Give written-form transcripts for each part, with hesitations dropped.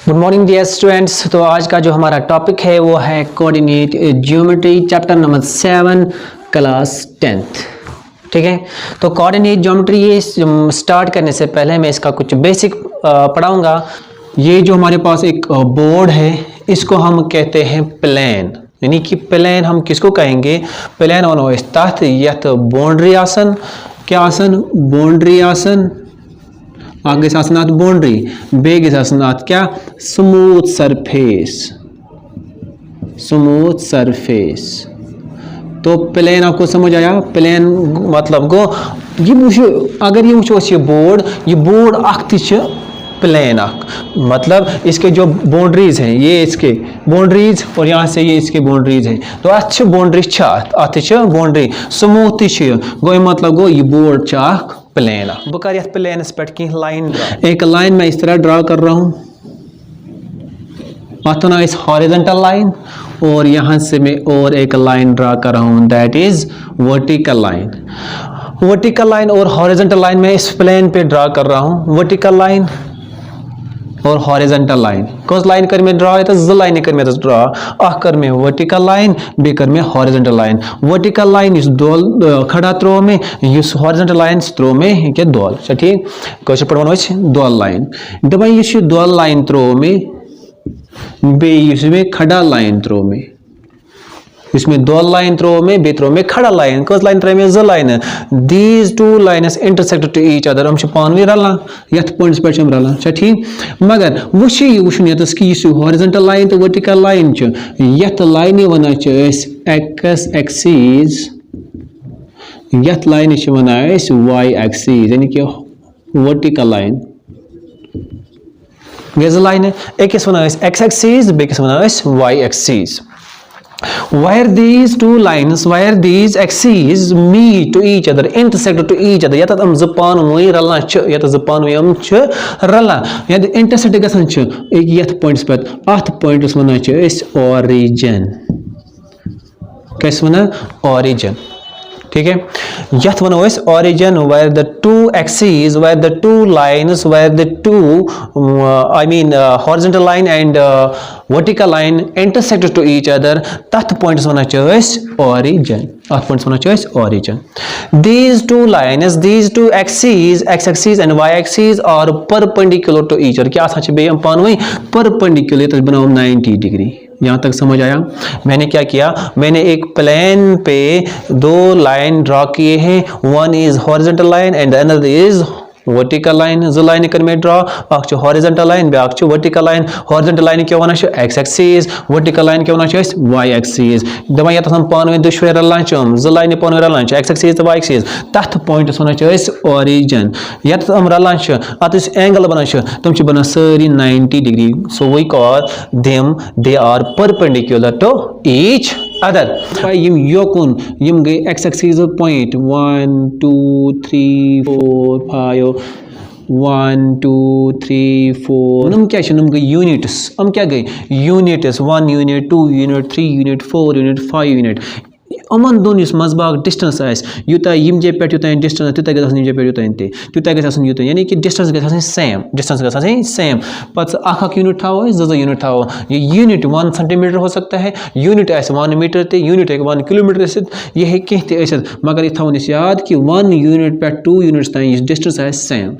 Good morning dear students. तो आज का जो हमारा टॉपिक है वो है coordinate geometry chapter number 7 class 10th। ठीक है, तो कोऑर्डिनेट ज्योमेट्री ये स्टार्ट करने से पहले मैं इसका कुछ बेसिक पढ़ाऊंगा। ये जो हमारे पास एक बोर्ड है इसको हम कहते हैं प्लेन, यानी कि प्लेन हम किसको कहेंगे? प्लेन वन तथ यथ बाउंड्री आसन, क्या आसन? बाउंड्री आसन। आगे आसनाथ बाउंड्री, बेग आसनाथ क्या? Smooth surface, smooth surface. तो प्लेन आपको समझ आया? प्लेन मतलब गो ये वुचो, अगर ये वुचो ये बोर्ड अख प्लेन अख, मतलब इसके जो बाउंड्रीज हैं ये इसके बाउंड्रीज और यहाँ से ये इसके बाउंड्रीज हैं। तो अच्छे बाउंड्रीज बाउंड्री स्मूथ गो मतलब गो ये बोर्ड अख प्लेन। बह कर प्लेनस पे कह लाइन, एक लाइन मैं इस तरह ड्रा कर रहा हूँ, अत वन हॉरिजॉन्टल लाइन, और यहाँ से मैं और एक लाइन ड्रा कर रहा हूँ, that is vertical line. Vertical line और हॉरिजॉन्टल लाइन मैं इस प्लेन पे ड्रा कर रहा हूँ, वर्टिकल लाइन और हॉरिजॉन्टल लाइन। कौन लाइन कर में ड्रा है? तो लाइन कर में ड्रा अख कर में वर्टिकल लाइन, बे कर में हॉरिजॉन्टल लाइन। वर्टिकल लाइन इस दोल खड़ा त्रो में, इस हॉरिजॉन्टल लाइन त्रो में क्या दोल, ठीक कैसे पढ़ दोल लाइन। दबा ये दोल लाइन त्रो में, बे इसमें खड़ा लाइन त्रो में, इसमें दोल लाइन त्रो में, बे त्रो में खड़ा लाइन। कौन लाइन त्रो में? ज line. These two lines intersect to each other, हम पान रलान यथ पॉइंट्स पे रलान, ठीक। मगर वुन ये कि हॉरिजॉन्टल लाइन तो वर्टिकल लाइन यथ लाइन वन एक्स एक्सिस, यथ लाइन वन वाई एक्सिस, यानी कि वर्टिकल लाइन गज लाइन। अकिस वन एक्स एक्सिस, बेकिस वन y axis. Where these two lines, where these axes meet to each other, intersect to each other, यत हम ज़पान वही रला च, यत ज़पान वही हम च रला, यत intersect गसन च एक यत पॉइंट्स पे, आठ पॉइंट्स मना च इस origin, कैसे मना? origin, ठीक है। यथ वन इस origin where the two axes, where the two lines, where the two horizontal line and vertical line intersect to each other, तथ points वन इस origin, तथ points वन इस origin। These two lines, these two axes, x axis and y axis are perpendicular to each other, क्या सच बे हम पान वही perpendicular, तो बनाओ 90 डिग्री। यहाँ तक समझ आया? मैंने क्या किया? मैंने एक प्लेन पे दो लाइन ड्रा किए हैं, one is horizontal line and another is vertical line. जो लाइन कर में ड्रा अख हॉरिजॉन्टल लाइन, ब्याक वर्टिकल लाइन। हॉरिजॉन्टल लाइन क्या वन एक्स एक्सिस, वर्टिकल लाइन क्या वन वाई एक्सिस। दपा ये पान वन दुशवे रलान जो लाइन पान रलान एक्स एक्सिस तो वाई एक्सिस, तथ पॉइंट्स वन ऑरिजिन। ये हम रलान अत एंगल बनान तम बना सारी 90 degree. So we call them they are perpendicular to each other. यम योकुन यम गई एक्स एक्सिस पॉइंट 1 2 3 4 5 1 2 3 4 नम क्या नम गई यूनिट्स, हम क्या गई units 1 unit 2 unit 3 unit 4 unit 5 unit. अमन दोन मजबाग डिस्टेंस यूत यम जे पे यूत डिस्टेंस तूत गम जे पे तूत यूत, यानी कि डिस्टेंस ग सेम, डिस्टेंस ग सेम। पत् अख यूनिट थो, जो यूनिट थो। ये यूनिट 1 सेंटीमीटर हो सकता है, यूनिट 1 मीटर ते, यूनिट 1 किलोमीटर यह कह, मगर यह थवन याद कि 1 यूनिट पे 2 यूनिट्स तान डिस्टेंस सेम,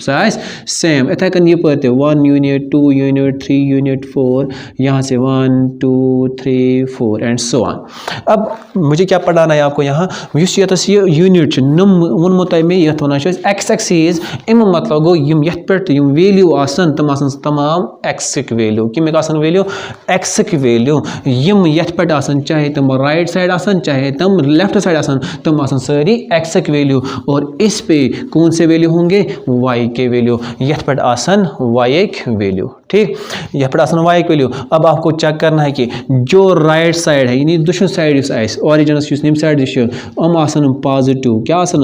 सेम। इथे कन ये पे 1 यूनिट 2 यूनिट 3 यूनिट 4, यहाँ से 1 2 3 4 एंड सो ऑन। अब मुझे क्या पढ़ाना है आपको यहाँ? ये यूनिट नम वो तम ये वन एक्स एक्सिस, अम मतलब गो यम ये पे वैल्यू आसन तम आसन तमाम एक्सिक वैल्यू, कमिक आसन वैल्यू एक्सिक वैल्यू। यम ये पे आसन चाहे तम राइट साइड आसन चाहे तम लेफ्ट साइड आसन, तम आसन सारी एक्सिक वैल्यू। और इस पे कौन से वैल्यू होंगे? वाई के वैल्यू। ये पे आसन वाई एक वैल्यू, ठीक। यह पे आसन वाई एक वैल्यू। अब आपको चेक करना है कि जो राइट साइड है यानी दुश्मन साइड ऑरिजिन यम साइड हम आसन पॉजिटिव, क्या आसन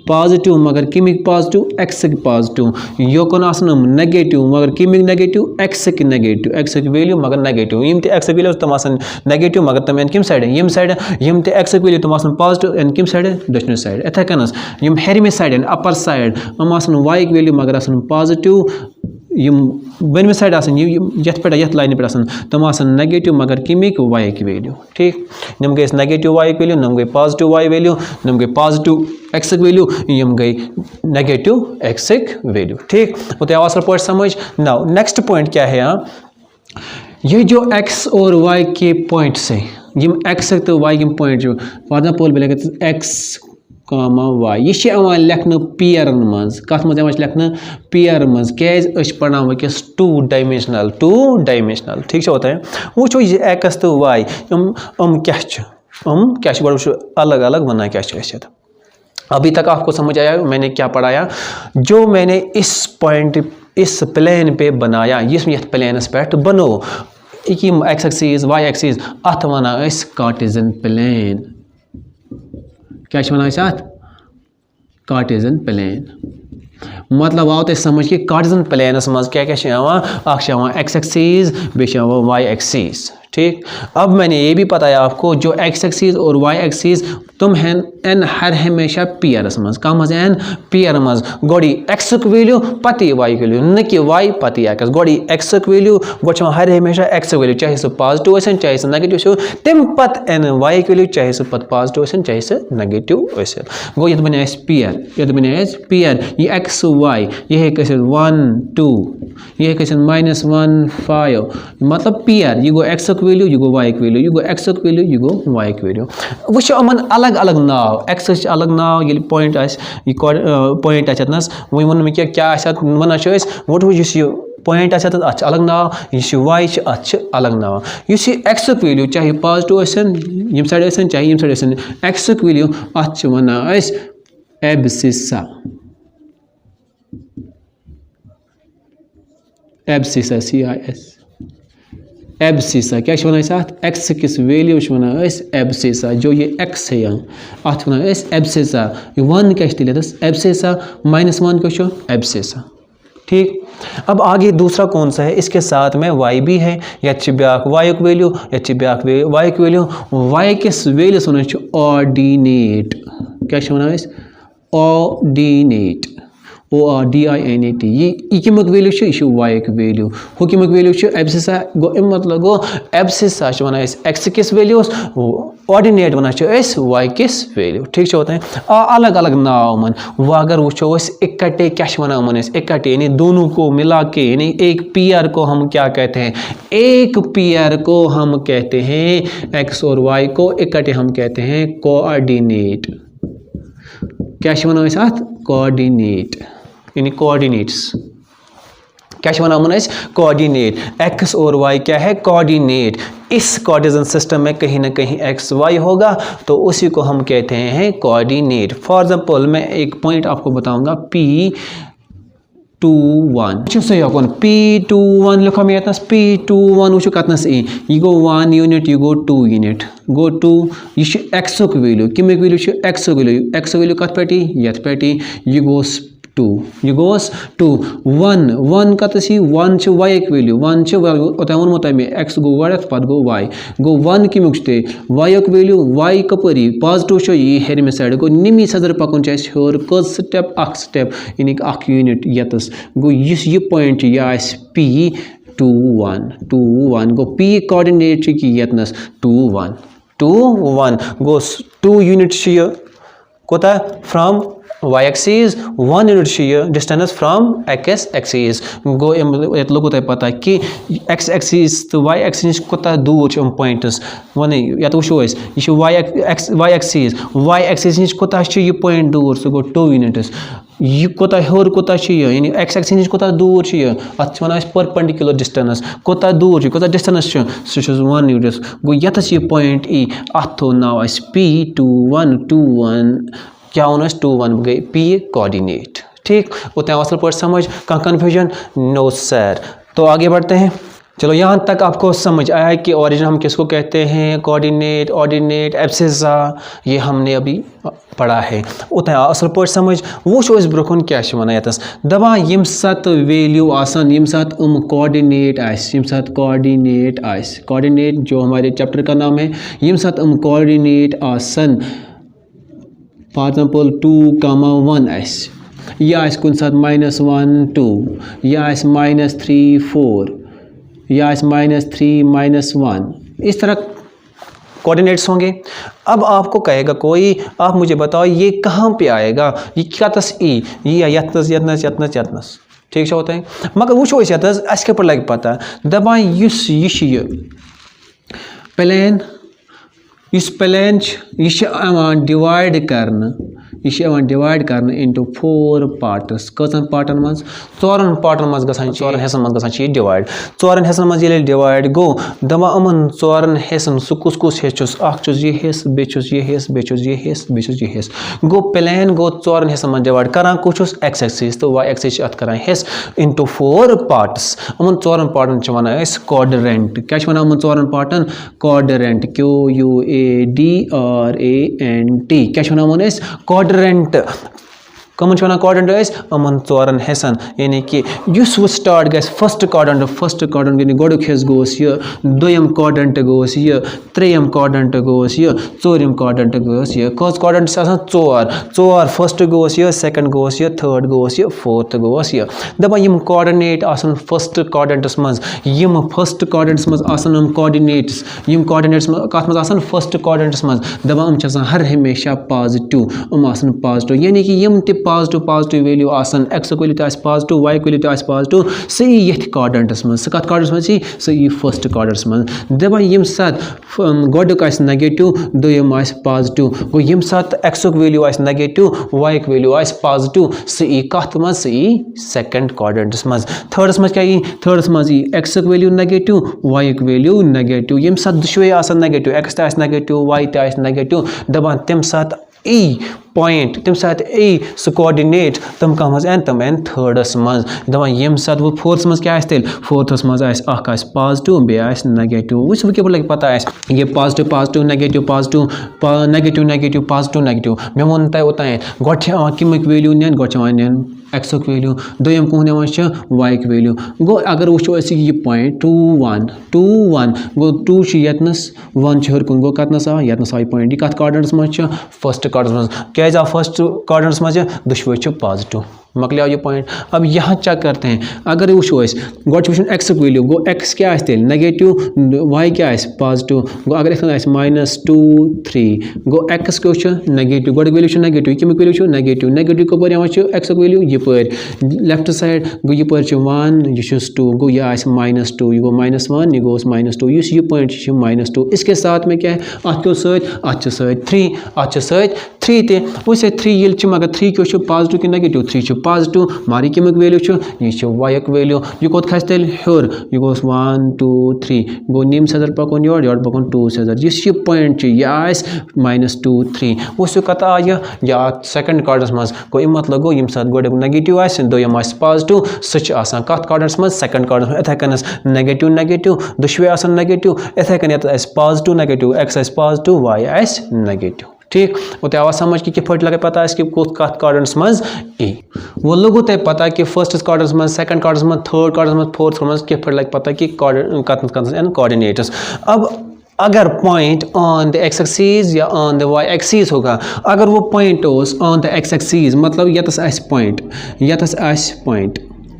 पॉजिटिव, मगर कमिक पॉजिटिव एक्सिक पॉजिटिव। योकन आसन नेगेटिव, मगर कमिक नेगेटिव एक्सिक नेगेटिव, एक्सिक वैल्यू मगर नेगेटिव। यम ते एक्सिक वैल्यू तम आसन नेगेटिव, मगर तम एन कम साइड यम साइड, यम ते एक्सिक वैल्यू तम आसन पॉजिटिव एन कम साइड दुश्मन साइड। इथे कन यम हेरमे साइड अपर साइड हम आसन वाई वैल्यू मगर आसन पॉजिटिव, यम बनमे साइड आसन यथ पे यथ लाइन पे आसन तम आसन नेगेटिव मगर किमिक वाई की वैल्यू ठीक नम गई नेगेटिव वाई की वैल्यू नम गई पॉजिटिव वाई वैल्यू नम गई पॉजिटिव एक्स की वैल्यू यम गई नेगेटिव एक्स की वैल्यू ठीक वो तो असल पॉइंट समझ नाउ नेक्स्ट पॉइंट क्या है यहाँ ये जो x और y के पॉइंट से यम x तो y के पॉइंट जो फॉर एग्जांपल बोले x y ये लेखन पेयरन मज कत मज लेखन पेयर मज क्या पढ़ा वस टू डायमेंशनल ठीक होता है वो x तो y क्या वो अलग अलग वना क्या अभी तक आपको समझ आया मैंने क्या पढ़ाया जो मैंने इस पॉइंट इस प्लेन पे बनाया ये प्लेनस पे बनो एक्स एक्सिस वाई एक्सिस अत वन कार्टेशियन प्लेन क्या वन अत कार्टेशियन प्लेन मतलब आओ तो समझ कि कार्टेशियन प्लेनस मज क्या एक्स एक्सिस बे वाई एक्सिस ठीक अब मैंने ये भी बताया आपको जो एक्स एक्सिस और वाई एक्सिस तुम हैं एन हर हमेशा पेयरस मज कम मज एन पेयर मज गोड़ी एक्स वैल्यू पति वाई वैल्यू न कि वाई पति एक्स गोड़ी एक्स वैल्यू गो हर हमेशा एक्स वैल्यू चाहे सह पॉजिटिव चाहे सह नेगेटिव तम पत एन वाई वैल्यू चाहे सह पत पॉजिटिव चाहे सह नेगेटिव गो ये बने पेयर ये बने पेयर ये एक्स वाई ये 1 2 ये -1 5 मतलब पेयर ये गो एक्स वैल्यू यह गो वाई वैल्यू यह गो एक्स वैल्यू यह गो वाई वैल्यू वो अमन अलग अलग नाव एक्स अलग नाव ये पॉइंट पॉइंट आनस वो वन मे क्या वन वो पॉइंट अलग नाव यह वाई अलग नाव इस एक्स वैल्यू चाहे पॉजिटिव यम साइड चाहे यम साइड एक्स वैल्यू अत one abscissa abscissa CIS abscissa क्या वन एक्स किस वैल्यू वन एब्सिसा जो ये एक्स है यहाँ अत वन एब्सिसा वन क्या एब्सिसा -1 क्या एब्सिसा ठीक अब आगे दूसरा कौन सा है इसके साथ में y भी है या ब्याक y वैल्यू या ब्याक y वैल्यू y किस वैल्यू वन ऑर्डिनेट क्या वन ऑर्डिनेट ORDINAT ये कमिक वैल्यू यह वाई वैल्यू हु कमिक वैल्यू एब्सिसा गो मतलब गो एब्सिसा वन एक्स किस वैल्यू ऑर्डिनेट वन वाई किस वैल्यू ठीक होता है अलग अलग नाव मन वो अगर वो इकट्ठे क्या वन इकट्ठे यानी दोनों को मिला के यानी एक पेयर को हम क्या कहते हैं एक पेयर को हम कहते हैं एक्स और वाई को इकट्ठे हम कहते हैं कोऑर्डिनेट क्या वन कोऑर्डिनेट यानी कोऑर्डिनेट्स क्या वन कोऑर्डिनेट एक्स और वाई क्या है कोऑर्डिनेट इस कोऑर्डिनेशन सिस्टम में कहीं ना कहीं एक्स वाई होगा तो उसी को हम कहते हैं कोऑर्डिनेट फॉर एग्जांपल मैं एक पॉइंट आपको बताऊंगा P21 P21 लिखो मैं P21 वो कतनस ये गो 1 यूनिट ये गो 2 यूनिट गो 2 ये एक्स वैल्यू कमिक वैल्यू एक्स वैल्यू कत पे यथ पे ये गोस 2 ये गोस 2 1 कतस 1 वाई वैल्यू 1 वो तमें एक्स गो गो पत गो वाई गो 1 कमिक ते वाई वैल्यू वाई कपरी पॉजिटिव ये हेरमे साइड गो निमी सदर पकुन हर कज स्टेप यानी यूनिट यतस गो ये पॉइंट यह P21 गो P कोऑर्डिनेट की यतनस 2 1 गो 2 यूनिट कोता from y axis 1 unit distance from x axis गो लोगों तक पता कि x axis तो y axis कोता दूर पॉइंट्स वन या तो वो y axis नश कोता ये पॉइंट दूर सो गो 2 यूनिट्स यह कोता हर कोता यानी x axis नश कोता दूर अत वन परपेंडिकुलर डिस्टेंस कोता दूर कोता डिस्टेंस सह 1 यूनिट गो यतस ये पॉइंट अत थो नाव P21 क्या वन 21 गई P कोऑर्डिनेट ठीक उतना असल पर समझ कहाँ कन्फ्यूजन नो सर तो आगे बढ़ते हैं चलो यहाँ तक आपको समझ आया है कि ओरिजिन हम किसको कहते हैं कोऑर्डिनेट ऑर्डिनेट एब्सिसा ये हमने अभी पढ़ा है उतना असल पर समझ वो ब्रोकन क्या वन यतस दपा यम सात वैल्यू आसान यम सात कोऑर्डिनेट यम सात कोऑर्डिनेट जो हमारे चैप्टर का नाम है यम सात कोऑर्डिनेट आसान फॉर एग्जांपल 2, 1 यह आइस कुन साथ -1 2, यह आइस -3 4, यह आइस -3 -1, इस तरह कोऑर्डिनेट्स होंगे। अब आपको कहेगा कोई, आप मुझे बताओ ये कहाँ पे आएगा, ये क्या तस ई ये यतनस यतनस यतनस यतनस, ठीक होता है। मगर वो यतनस अस क्या लगे पता दपान यह प्लेन, इस प्लेन यह डिवाइड करना, यह डिवाइड करना इनटू 4 पार्ट्स, कन पार्टन मज 4 पार्टन मज गसान, 4 हिस्सन मज गसान ये डिवाइड, 4 हिस्सन मज ये डिवाइड गो दपा अमन 4 हिस्सन सह कुस कुस हिस्स, अख ये हिस्स बे ये हिस्स बे ये हिस्स बे ये हिस्स गो प्लेन गो 4 हिस्सन मज डिवाइड करान कुछ एक्स एक्सिस तो वाई एक्सिस अत करान हिस्स इनटू 4 पार्ट्स। अमन 4 पार्टन वन क्वाड्रेंट, क्या वन अमन 4 पार्टन क्वाड्रेंट, QUADRANT, क्या वन अमन क्वाड्रेंट, कमन वन क्वाड्रेंट अमन 4 हिस्सन, यानी कि युस वो स्टार्ट गस फर्स्ट क्वाड्रेंट यानी गोडुक हिस्स गोस यह, दोयम क्वाड्रेंट गोस यह, त्रेयम क्वाड्रेंट गोस यह, चोरिम क्वाड्रेंट गोस यह, कस क्वाड्रेंट चोर फर्स्ट गोस यह, सेकंड गोस यह, थर्ड गोस यह, फोर्थ गोस यह। दपा यम कोऑर्डिनेट आसन फर्स्ट क्वाड्रेंटस मज, यम फर्स्ट क्वाड्रेंटस मज आसन हम कोऑर्डिनेट्स, यम कोऑर्डिनेट्स कत मज आसन फर्स्ट क्वाड्रेंटस मज दपा हम आसन हर हमेशा पॉजिटिव, हम आसन पॉजिटिव, यानी कि यम टे पॉजिटिव वैल्यू आसन, एक्स वैल्यू तो पॉजिटिव, वाई वैल्यू तो पॉजिटिव, सही ये क्वाड्रेंटस मज, कत क्वाड्रेंटस मज सही फर्स्ट क्वाड्रेंटस मज। दपा यम साथ गोडुक नेगेटिव, दोयम पॉजिटिव गो, यम साथ x value negative, y value positive, सही कत मज सही सेकंड क्वाड्रेंटस मज। थर्डस मज क्या थर्डस मज x value negative, y value negative, यम साथ दुशवे आसन नेगेटिव, एक्स तो नेगेटिव, वाई तो नेगेटिव, दपान तम साथ ई पॉइंट तम साथ ए सह कोऑर्डिनेट तम कह मज तम थर्डस मज, दपान यम साथ वो फोर्थस मज क्या तेल, फोर्थस मज पॉजिटिव बे नेगेटिव, वो क्या लगे पता ये positive positive negative positive negative negative positive negative, मे वो तह ओतान गो कमिक वैल्यू नीन गो नीन एक्स वैल्यू, दोयम कह नीवान वाई वैल्यू गो, अगर वो यह पॉइंट 2 1 2 1 गो 2 यतनस 1 हर कुन गो कतनस आ यतनस आ पॉइंट, यह कत क्वाड्रेंटस मज फर्स्ट क्वाड्रेंटस मज, क्या आ फर्स्ट क्वाड्रेंटस मज दुशवे पॉजिटिव, मकलिया ये पॉइंट। अब यहाँ चेक करते हैं, अगर वो गो एक्स वैल्यू गो एक्स क्या तेल नेगेटिव, वाई क्या पॉजिटिव गो, अगर -2 3 गो एक्स क्या नेगेटिव, गोड वैल्यू नेगेटिव, कमिक वैल्यू नेगेटिव, नेगेटिव कपर एक्स वैल्यू यपर लेफ्ट साइड गो यपर 1 यह 2 गो यह -2 यह गो -1 यह गोस -2 इस ये पॉइंट -2, इसके साथ में क्या है अत 3 अत 3 ते उस 3 ये मगर 3 क्या पॉजिटिव कि नेगेटिव, 3 पॉजिटिव मारी कमिक वैल्यू यह वाई वैल्यू, यह कोत खस तेल हर यह गोस 1 2 3 गो नीम सदर पकन योर पकन 2 सदर, इस ये पॉइंट यह -2 3 उस कत आय या सेकंड क्वाड्रेंटस मज गो, यह मतलब गो यम साथ गोड नेगेटिव दोयम पॉजिटिव सह कत क्वाड्रेंटस मज सेकंड क्वाड्रेंटस, इथे कन नेगेटिव नेगेटिव दुशवे आसन नेगेटिव, इथे कन positive negative, x positive y negative, ठीक वो आवा समझ कि कित लगे पता है कि कत क्वाड्रेंटस मज ए, वो लोगों तक पता कि फर्स्ट क्वाड्रेंटस मज सेकंड क्वाड्रेंटस मज थर्ड क्वाड्रेंटस मज फोर्थ मज कित लगे पता कि कोऑर्डिनेटर्स। अब अगर point on the x axis या ऑन द वाई एक्सिस होगा, अगर वो point on the x axis मतलब यतस पॉइंट यतस पॉइंट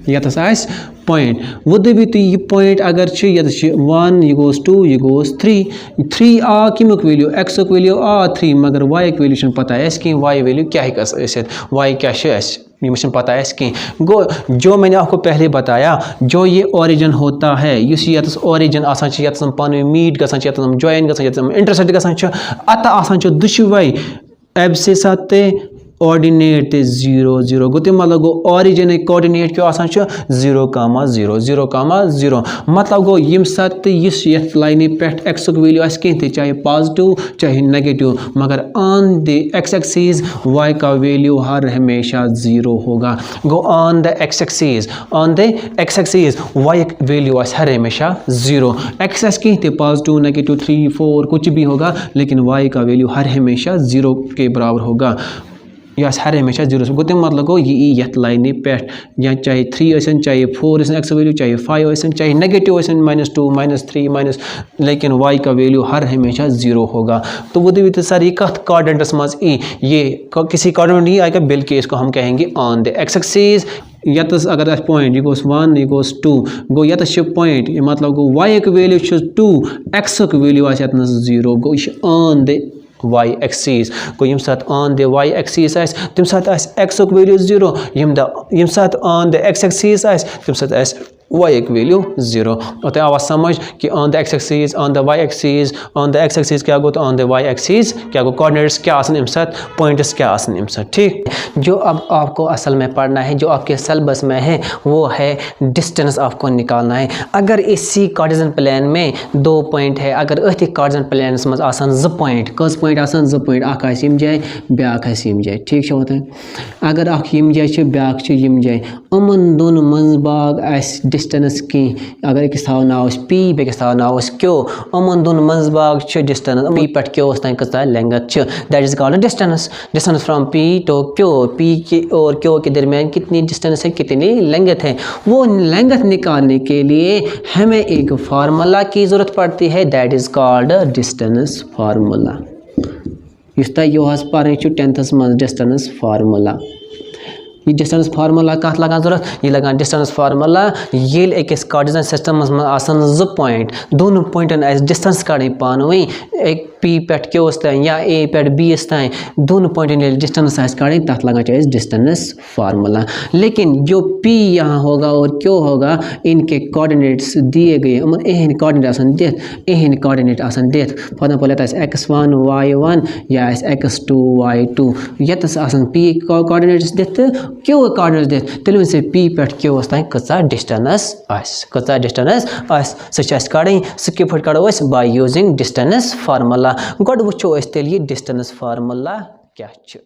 यतस पॉइंट वो दबी तो यह पॉइंट अगर 1 यह गोस 2 यह गोस 3 आ कमिक वैल्यू एक्स वैल्यू आ 3 मगर वाई वैल्यू पता कहीं वाई वैल्यू क्या वाई क्या मुझे पता है कहीं गो, जो मैंने आपको पहले बताया जो ये ओरिजिन होता है इस यतस ओरिजिन आसान यतस पान मीट गसान यतस जॉइन गसान यतस इंटरसेक्ट गसान अत आसान दुशवे एब्सिस ऑर्डिनेट 0 0 गो, तम मतलब गो ऑरिजिन कोऑर्डिनेट क्या 0 0 0 0 मतलब गो यम साथ यथ लाइन पे एक्स वैल्यू कहीं चाहे पॉजिटिव चाहे नेगेटिव, मगर on the x axis y का वैल्यू हर हमेशा 0 होगा। गो on the x axis y value हर हमेशा 0, एक्स कहीं पॉजिटिव नेगेटिव 3 4 कुछ भी होगा, लेकिन वाई का वैल्यू हर हमेशा 0 के बराबर होगा। यह हर हमेशा 0 गो तम मतलब गो यह यथ लाइन पे या चाहे 3 सन चाहे 4 सन एक्स वैल्यू चाहे 5 सन चाहे नेगेटिव सन -2 -3 माइनस, लेकिन y का वैल्यू हर हमेशा 0 होगा। तो वो देखिए सर ये कथ कोऑर्डिनेट्स मज ये किसी कोऑर्डिनेट नहीं आएगा, बल्कि इसको हम कहेंगे ऑन द एक्स एक्सिस। यतस अगर पॉइंट यह गोस 1 यह गोस 2 गो यतस पॉइंट मतलब गो y वैल्यू 2 x वैल्यू आ 0 गो यह ऑन द y एक्सिस गो यम साथ ऑन द y एक्सिस आस तम साथ आस x वैल्यू 0 यम साथ ऑन द x एक्सिस आस तम साथ आस y वैल्यू 0। और तो आवाज समझ कि on the x axis on the y axis on the x axis क्या गो तो ऑन द y एक्सिस क्या गो कोऑर्डिनेट्स क्या आसन इम साथ पॉइंट्स क्या आसन इम साथ। ठीक, जो अब आपको असल में पढ़ना है, जो आपके सिलेबस में है, वो है डिस्टेंस आपको निकालना है। अगर इसी कार्टेशियन प्लेन में 2 पॉइंट है, अगर अथि कार्टेशियन प्लेन मज आसन 2 पॉइंट कस पॉइंट आसन 2 पॉइंट अख आस यम जाए ब्याक आस यम जाए। ठीक छ होता अगर अख यम जाए ब्याक छ यम जाए अमन दोन मंज बाग आस डिस्टेंस की अगर एक थाव नाव p बेकिस थाव नाव q अमन दोन मंज बाग छ डिस्टेंस p पेट q तान कता लेंथ छ, that is called distance. Distance from p to q, p के और q के दरमियान कितनी डिस्टेंस है, कितनी लेंथ है। वो लेंथ निकालने के लिए हमें एक फार्मूला की जरूरत पड़ती है, that is called distance formula. इस तह पर 10th मज डिस्टेंस फार्मूला। ये डिस्टेंस फार्मूला कत लगा जरूरत, ये लगा डिस्टेंस फार्मूला ये अकिस कार्टेशियन सिस्टम मज आसन 2 पॉइंट दोनों पॉइंटन डिस्टेंस कड़ी पान वही एक p पेट q तान या a पेट b तान दोनों पॉइंटन डिस्टेंस कड़ी तथ लगा डिस्टेंस फार्मूला। लेकिन जो p यहाँ होगा और q होगा इनके कोऑर्डिनेट्स दिए गए, एहन कोऑर्डिनेट आसन दित एहन कोऑर्डिनेट आसन दित फॉर एग्जांपल x1 y1 या x2 y2 यतस आसन p कोऑर्डिनेट्स दित q कोऑर्डिनेट्स दित तेल से p पेट q तान कचा डिस्टेंस आस सच कड़ी सह किप कड़ो बाय यूजिंग डिस्टेंस फार्मूला। गोड वुचो तेल ये डिस्टेंस फार्मूला क्या छ।